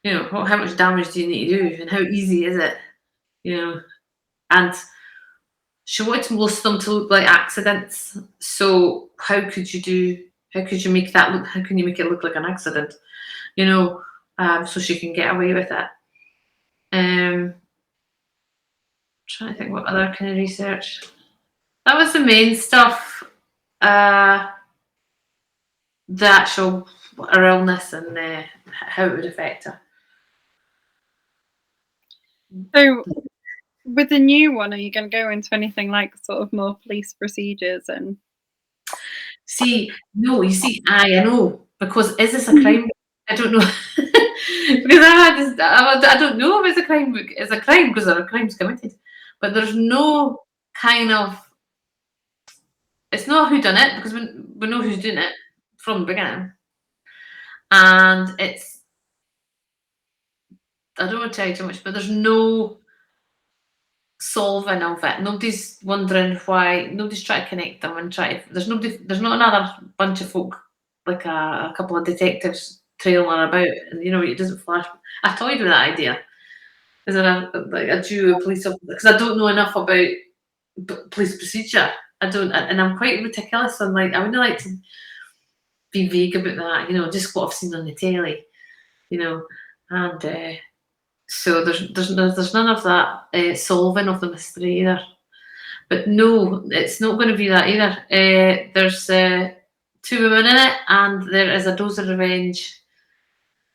You know, how much damage do you need to do, and how easy is it? You know, and she wanted most of them to look like accidents. So how could you make that look? How can you make it look like an accident? You know, so she can get away with it. Trying to think what other kind of research. That was the main stuff. The actual her illness and how it would affect her. So with the new one, are you going to go into anything like sort of more police procedures and? See, no, you see, I know because is this a crime book? I don't know because I don't know if it's a crime book. It's a crime because there are crimes committed, but there's no kind of. It's not who done it because we know who's doing it from the beginning, and it's. I don't want to tell you too much, but there's no solving of it. Nobody's wondering why. Nobody's trying to connect them and try. There's nobody. There's not another bunch of folk like a couple of detectives trailing about, and you know it doesn't flash. I toyed with that idea. Is there a duo of police officers? Because I don't know enough about police procedure. I don't, and I'm quite meticulous. I'm like I wouldn't like to be vague about that. You know, just what I've seen on the telly. You know, and. So there's none of that solving of the mystery either. But no, it's not going to be that either. There's two women in it, and there is a dose of revenge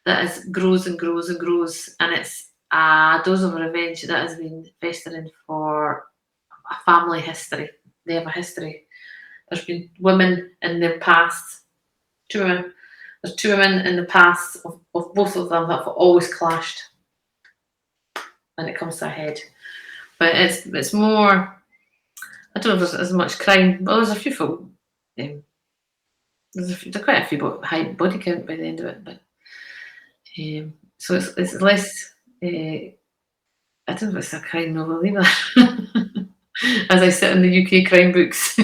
that grows and grows and grows, and it's a dose of revenge that has been festering for a family history. They have a history. There's been women in their past, two women. There's two women in the past of both of them that have always clashed. And it comes to a head. But it's more. I don't know if there's as much crime. Well, there's a few folk. There's quite a few high body count by the end of it, but so it's less. I don't know if it's a crime novel either. As I sit in the UK crime books.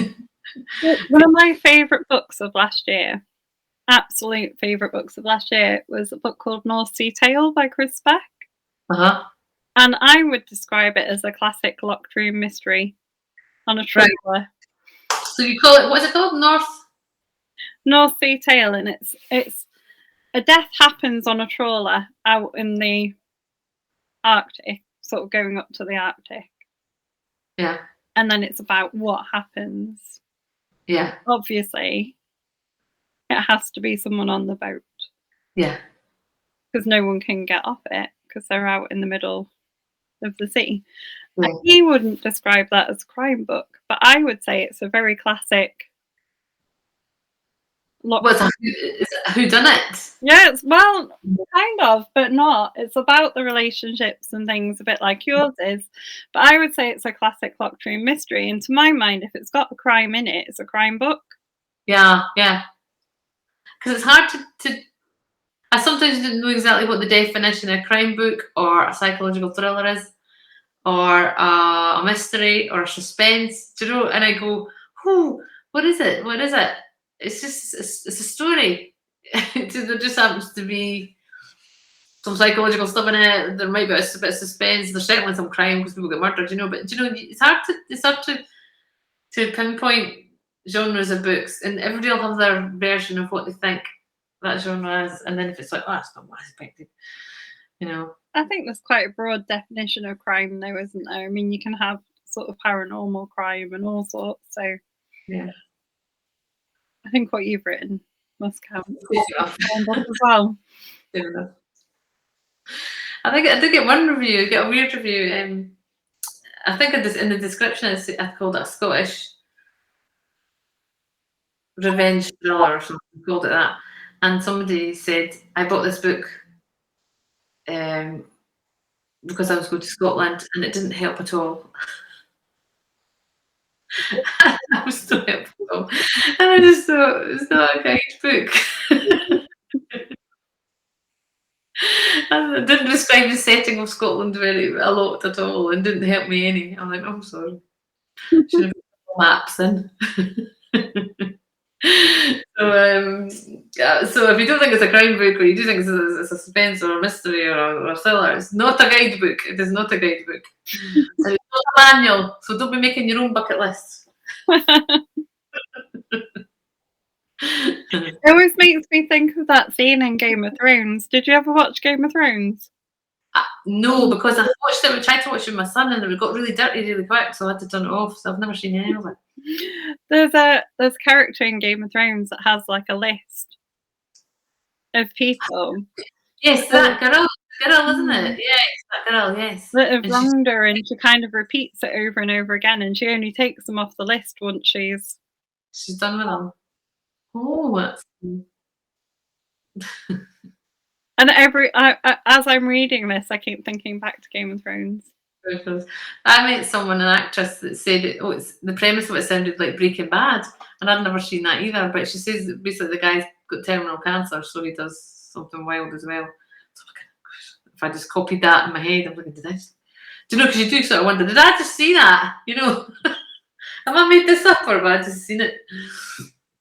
One of my favourite books of last year, absolute favourite books of last year, was a book called North Sea Tale by Chris Beck. Uh-huh. And I would describe it as a classic locked room mystery. on a Right. trawler. So you call it, what's it called? North Sea Tale, and it's a death happens on a trawler out in the Arctic, sort of going up to the Arctic. Yeah. And then it's about what happens. Yeah. Obviously, it has to be someone on the boat. Yeah. Because no one can get off it because they're out in the middle of the sea. Yeah. He wouldn't describe that as a crime book, but I would say it's a very classic. What's a whodunit? Yeah, it's, well, kind of, but not. It's about the relationships and things, a bit like yours is. But I would say it's a classic locked room mystery. And to my mind, if it's got a crime in it, it's a crime book. Yeah, yeah. Because it's hard to. I sometimes didn't know exactly what the definition of a crime book or a psychological thriller is, or a mystery or a suspense. Do you know? And I go, "Whoo, what is it? What is it?" It's just it's a story. There just happens to be some psychological stuff in it. There might be a bit of suspense. There's certainly some crime because people get murdered. You know, but you know, it's hard to pinpoint genres of books, and everybody will have their version of what they think that genre is. And then if it's like, oh, that's not what I expected, you know. I think there's quite a broad definition of crime, though, isn't there? I mean, you can have sort of paranormal crime and all sorts. So Yeah. I think what you've written must count Yeah. as well. Fair enough. I did get one review, get a weird review. I think in the description I called it a Scottish revenge thriller or something, called it that. And somebody said, I bought this book because I was going to Scotland, and it didn't help at all. That was so helpful. And I just thought, it's not a kind book. And it didn't describe the setting of Scotland a lot at all, and didn't help me any. I'm like, oh, I'm sorry. Should have put maps in. So if you don't think it's a crime book, or you do think it's a suspense or a mystery or a thriller, it's not a guidebook. It is not a guidebook. And it's not a manual, so don't be making your own bucket lists. It always makes me think of that scene in Game of Thrones. Did you ever watch Game of Thrones? No, because I watched it. We tried to watch it with my son, and it got really dirty really quick, so I had to turn it off. So I've never seen any of it. There's a character in Game of Thrones that has like a list of people. Yes, that girl, isn't it? Yes, that girl. Yes, that have wronged her, and she kind of repeats it over and over again, and she only takes them off the list once she's done with them. Oh, that's. And as I'm reading this, I keep thinking back to Game of Thrones. I met someone, an actress, that said, it's the premise of it sounded like Breaking Bad, and I'd never seen that either. But she says that basically the guy's got terminal cancer, so he does something wild as well. So if I just copied that in my head, I'm looking, did I? Do you know? Because you do sort of wonder, did I just see that? You know, have I made this up, or have I just seen it?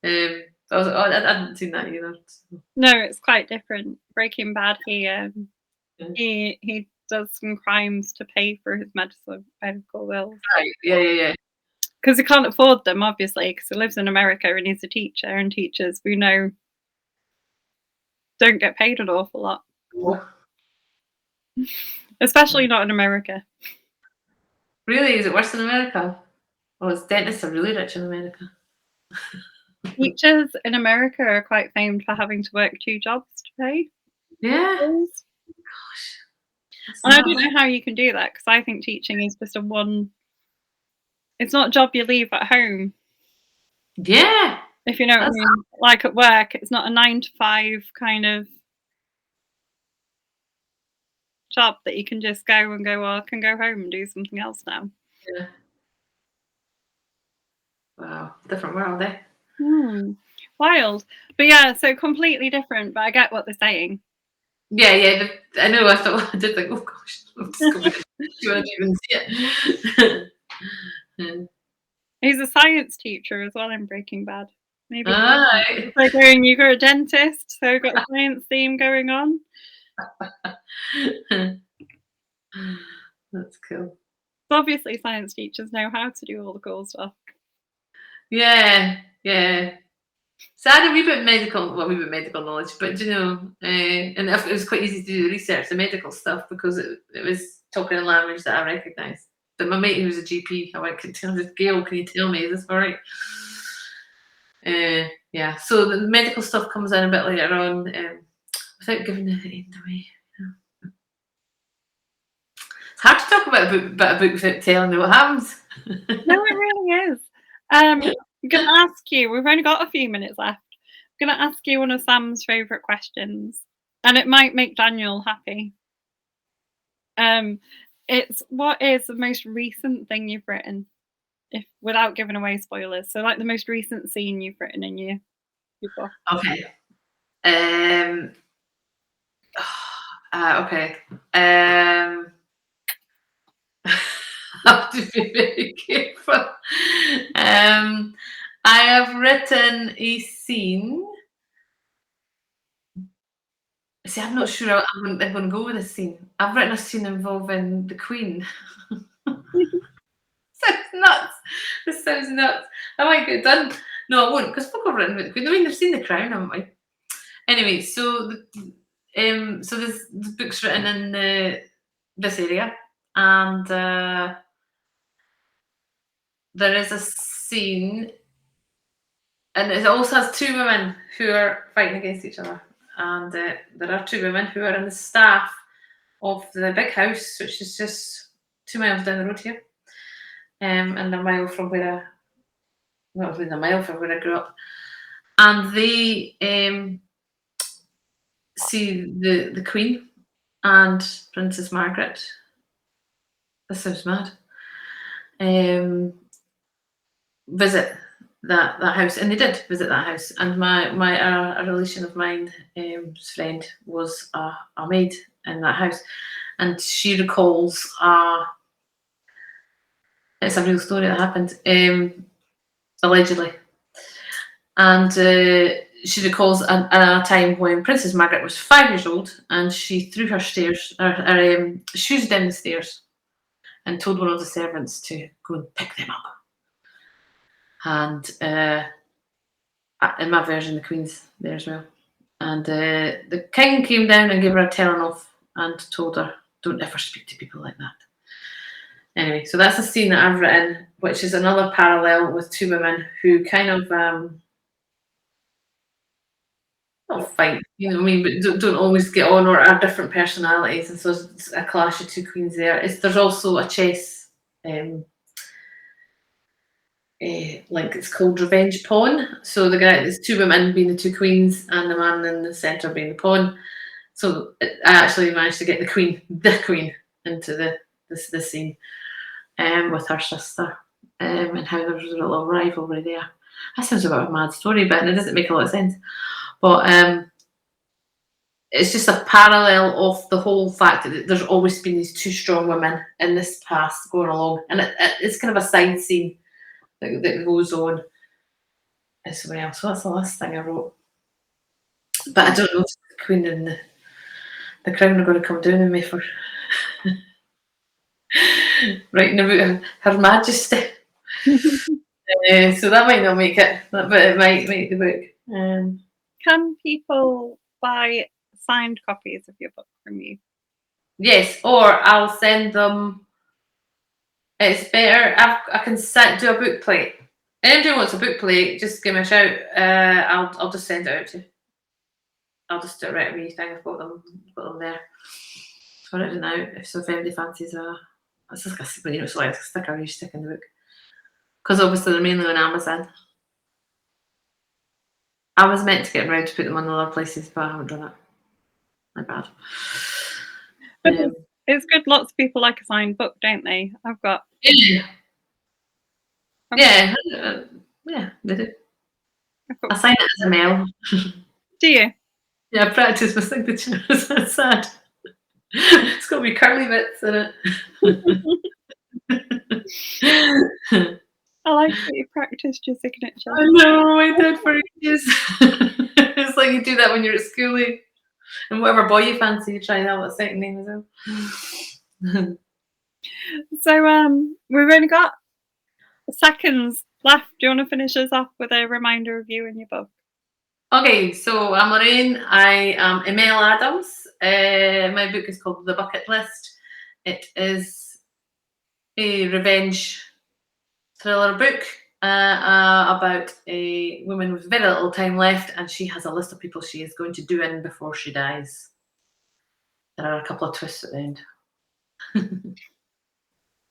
I hadn't seen that either. No, it's quite different. Breaking Bad, he does some crimes to pay for his medical bills. Right. Yeah. Because he can't afford them, obviously, because he lives in America and he's a teacher, and teachers, we know, don't get paid an awful lot. Oh. Especially not in America. Really? Is it worse in America? Well, dentists are really rich in America. Teachers in America are quite famed for having to work 2 jobs to pay. Yeah. Gosh. And I don't know how you can do that, because I think teaching is just it's not a job you leave at home. Yeah. If you know what I mean. Like at work, it's not a 9 to 5 kind of job that you can just go and go, well, I can go home and do something else now. Yeah. Wow. Different world, eh? Wild. But yeah, so completely different, but I get what they're saying. Yeah. I know. I did think, oh gosh, I'm just you won't even see it. He's a science teacher as well in Breaking Bad. Maybe right. they're going, you got a dentist, so got a science theme going on. That's cool. So obviously science teachers know how to do all the cool stuff. Yeah, yeah. So I had a wee bit of medical knowledge, but and it was quite easy to do the research, the medical stuff, because it was talking a language that I recognised. But my mate who was a GP, I went, Gail, can you tell me, is this all right? Yeah, so the medical stuff comes in a bit later on, without giving the end away. It's hard to talk about a book without telling me what happens. No, it really is. I'm going to ask you, we've only got a few minutes left. I'm going to ask you one of Sam's favourite questions, and it might make Daniel happy. It's what is the most recent thing you've written, if without giving away spoilers? So, like the most recent scene you've written in your book. Okay. Okay. I have to be very careful. I have written a scene. See, I'm not sure I'm going to go with a scene. I've written a scene involving the Queen. Sounds nuts. This sounds nuts. I might get it done. No, I won't, because folk have written about the Queen. I mean, they've seen The Crown, haven't we? Anyway, so this book's written in this area, and there is a scene, and it also has two women who are fighting against each other, and there are two women who are in the staff of the big house, which is just 2 miles down the road here, and a mile from where not even a mile from where I grew up, and they see the Queen and Princess Margaret. This sounds mad. Visit that house, and they did visit that house. And a relation of mine, friend, was a maid in that house, and she recalls it's a real story that happened, allegedly, and she recalls a time when Princess Margaret was 5 years old, and she threw her shoes down the stairs and told one of the servants to go and pick them up. And in my version, the Queen's there as well. And the King came down and gave her a telling off and told her, don't ever speak to people like that. Anyway, so that's a scene that I've written, which is another parallel with two women who kind of not fight, you know what I mean, but don't always get on or are different personalities, and so it's a clash of two queens there. There's also a chess link. It's called Revenge Pawn. So there's two women being the two queens and the man in the centre being the pawn. So I actually managed to get the queen, into the scene with her sister, and how there was a little rivalry there. That sounds about a mad story, but it doesn't make a lot of sense. But it's just a parallel of the whole fact that there's always been these two strong women in this past going along, and it's kind of a side scene that goes on as well. So that's the last thing I wrote. But I don't know if the Queen and the Crown are going to come down on me for writing about Her Majesty. So that might not make it, but it might make the book. Can people buy signed copies of your book from you? Yes, or I'll send them. It's better. I can do a book plate. Anybody who wants a book plate, just give me a shout. I'll just send it out to you. I'll just do it right away. I've got them there. So I don't know if anybody fancies it's just it's like a sticker you stick in the book. Because obviously they're mainly on Amazon. I was meant to get around to put them on other places, but I haven't done it. My bad. It's good. Lots of people like a signed book, don't they? I've got. Yeah. Yeah, they do. I sign it as Emelle. Do you? Yeah, I practice my signature. That's sad. It's got to be curly bits in it. I like that you practiced your signature. I know, I did for ages. It's like you do that when you're at school, and whatever boy you fancy, you try and have a second name as well. So we've only got seconds left. Do you want to finish us off with a reminder of you and your book? Okay, so I'm Lorraine. I am Emelle Adams. My book is called The Bucket List. It is a revenge thriller book about a woman with very little time left, and she has a list of people she is going to do in before she dies. There are a couple of twists at the end.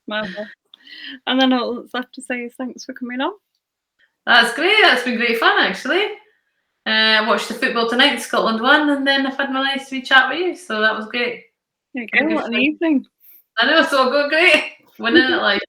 Marvelous. And then all that's left to say is thanks for coming on. That's great. That's been great fun, actually. Watched the football tonight. Scotland won, and then I've had my nice wee chat with you. So that was great. There you go. What an evening. I know. So good, great. Winning it like.